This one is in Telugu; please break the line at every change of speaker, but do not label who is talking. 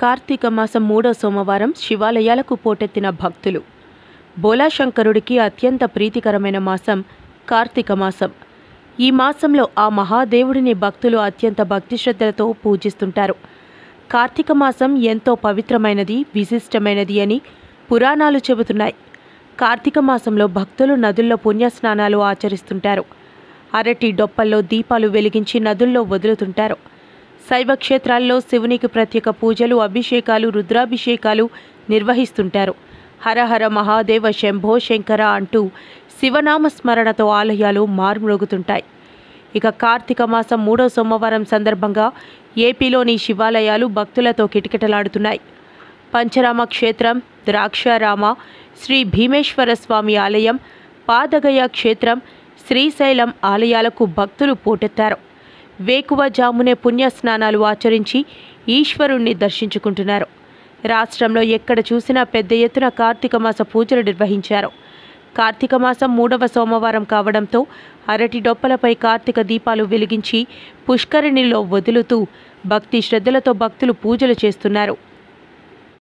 కార్తీక మాసం 3వ సోమవారం శివాలయాలకు పోటెత్తిన భక్తులు. బోలాశంకరుడికి అత్యంత ప్రీతికరమైన మాసం కార్తీక మాసం. ఈ మాసంలో ఆ మహాదేవుడిని భక్తులు అత్యంత భక్తి శ్రద్ధలతో పూజిస్తుంటారు. కార్తీక మాసం ఎంతో పవిత్రమైనది, విశిష్టమైనది అని పురాణాలు చెబుతున్నాయి. కార్తీక మాసంలో భక్తులు నదుల్లో పుణ్యస్నానాలు ఆచరిస్తుంటారు. అరటి డొప్పల్లో దీపాలు వెలిగించి నదుల్లో వదులుతుంటారు. శైవ క్షేత్రాల్లో శివునికి ప్రత్యేక పూజలు, అభిషేకాలు, రుద్రాభిషేకాలు నిర్వహిస్తుంటారు. హరహర మహాదేవ శంభో శంకర అంటూ శివనామ స్మరణతో ఆలయాలు మార్మ్రోగుతుంటాయి. ఇక కార్తీక మాసం 3వ సోమవారం సందర్భంగా ఏపీలోని శివాలయాలు భక్తులతో కిటకిటలాడుతున్నాయి. పంచరామ క్షేత్రం, ద్రాక్షారామ, శ్రీ భీమేశ్వర స్వామి ఆలయం, పాదగయ క్షేత్రం, శ్రీశైలం ఆలయాలకు భక్తులు పోటెత్తారు. వేకువజామునే పుణ్యస్నానాలు ఆచరించి ఈశ్వరుణ్ణి దర్శించుకుంటున్నారు. రాష్ట్రంలో ఎక్కడ చూసినా పెద్ద ఎత్తున కార్తీక మాస పూజలు నిర్వహించారు. కార్తీక మాసం 3వ సోమవారం కావడంతో అరటి డొప్పలపై కార్తీక దీపాలు వెలిగించి పుష్కరిణిలో వదులుతూ భక్తి శ్రద్ధలతో భక్తులు పూజలు చేస్తున్నారు.